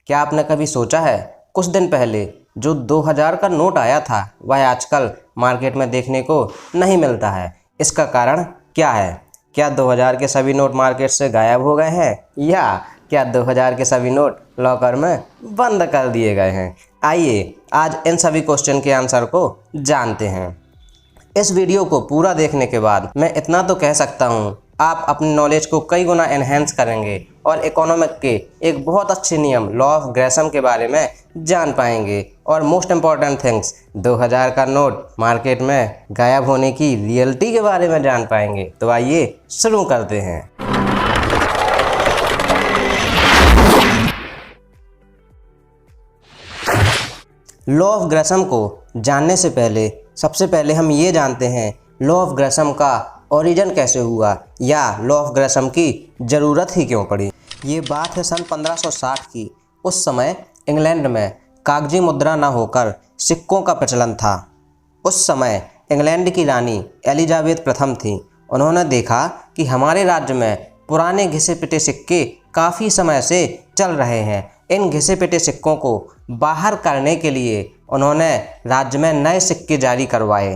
क्या आपने कभी सोचा है कुछ दिन पहले जो 2000 का नोट आया था वह आजकल मार्केट में देखने को नहीं मिलता है। इसका कारण क्या है? क्या 2000 के सभी नोट मार्केट से गायब हो गए हैं या क्या 2000 के सभी नोट लॉकर में बंद कर दिए गए हैं? आइए आज इन सभी क्वेश्चन के आंसर को जानते हैं। इस वीडियो को पूरा देखने के बाद मैं इतना तो कह सकता हूँ, आप अपनी नॉलेज को कई गुना एनहेंस करेंगे और इकोनॉमिक के एक बहुत अच्छे नियम लॉ ऑफ ग्रेसम के बारे में जान पाएंगे और मोस्ट इम्पॉर्टेंट थिंग्स 2000 का नोट मार्केट में गायब होने की रियलिटी के बारे में जान पाएंगे। तो आइए शुरू करते हैं। लॉ ऑफ ग्रेसम को जानने से पहले सबसे पहले हम ये जानते हैं लॉ ऑफ ग्रेसम का ओरिजिन कैसे हुआ या लॉ ऑफ ग्रेसम की ज़रूरत ही क्यों पड़ी। ये बात है सन 1560 की। उस समय इंग्लैंड में कागजी मुद्रा न होकर सिक्कों का प्रचलन था। उस समय इंग्लैंड की रानी एलिजाबेथ प्रथम थी। उन्होंने देखा कि हमारे राज्य में पुराने घिसे पिटे सिक्के काफ़ी समय से चल रहे हैं। इन घिसे पिटे सिक्कों को बाहर करने के लिए उन्होंने राज्य में नए सिक्के जारी करवाए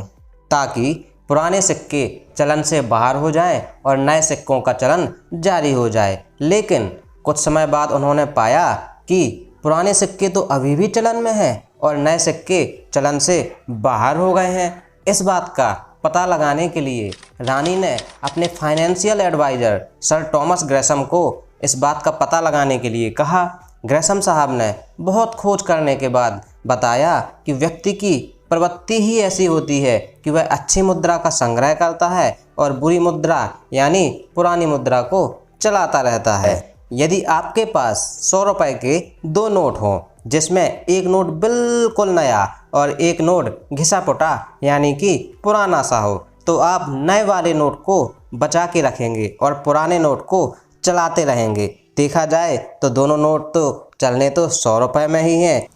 ताकि पुराने सिक्के चलन से बाहर हो जाएं और नए सिक्कों का चलन जारी हो जाए। लेकिन कुछ समय बाद उन्होंने पाया कि पुराने सिक्के तो अभी भी चलन में हैं और नए सिक्के चलन से बाहर हो गए हैं। इस बात का पता लगाने के लिए रानी ने अपने financial adviser sir Thomas Gresham को इस बात का पता लगाने के लिए कहा। ग्रेसम साहब ने बहुत खोज करने के बाद बताया कि व्यक्ति की प्रवृत्ति ही ऐसी होती है कि वह अच्छी मुद्रा का संग्रह करता है और बुरी मुद्रा यानी पुरानी मुद्रा को चलाता रहता है। यदि आपके पास 100 रुपए के 2 नोट हों जिसमें एक नोट बिल्कुल नया और एक नोट घिसा पुटा यानी कि पुराना सा हो, तो आप नए वाले नोट को बचा के रखेंगे और पुराने नोट को चलाते रहेंगे। देखा जाए तो दोनों नोट तो चलने तो 100 रुपये में ही हैं।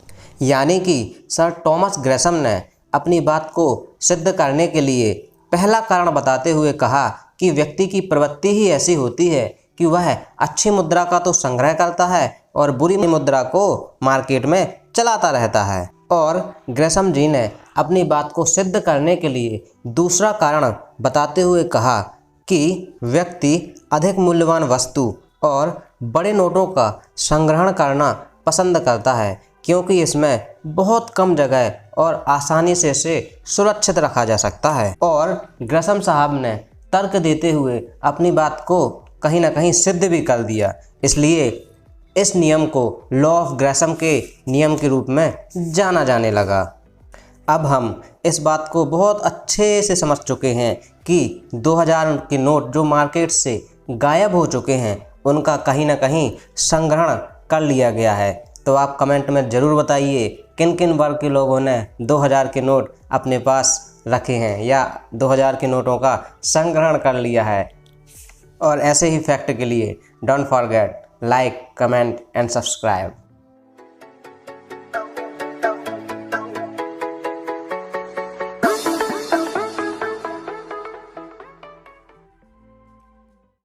यानी कि सर थॉमस ग्रेसम ने अपनी बात को सिद्ध करने के लिए पहला कारण बताते हुए कहा कि व्यक्ति की प्रवृत्ति ही ऐसी होती है कि वह अच्छी मुद्रा का तो संग्रह करता है और बुरी मुद्रा को मार्केट में चलाता रहता है। और ग्रेसम जी ने अपनी बात को सिद्ध करने के लिए दूसरा कारण बताते हुए कहा कि व्यक्ति अधिक मूल्यवान वस्तु और बड़े नोटों का संग्रहण करना पसंद करता है क्योंकि इसमें बहुत कम जगह और आसानी से इसे सुरक्षित रखा जा सकता है। और ग्रेसम साहब ने तर्क देते हुए अपनी बात को कहीं ना कहीं सिद्ध भी कर दिया। इसलिए इस नियम को लॉ ऑफ ग्रेसम के नियम के रूप में जाना जाने लगा। अब हम इस बात को बहुत अच्छे से समझ चुके हैं कि 2000 के नोट जो मार्केट से गायब हो चुके हैं उनका कहीं ना कहीं संग्रहण कर लिया गया है। तो आप कमेंट में ज़रूर बताइए किन किन वर्ग के लोगों ने 2000 के नोट अपने पास रखे हैं या 2000 के नोटों का संग्रहण कर लिया है। और ऐसे ही फैक्ट के लिए don't forget like, comment and subscribe.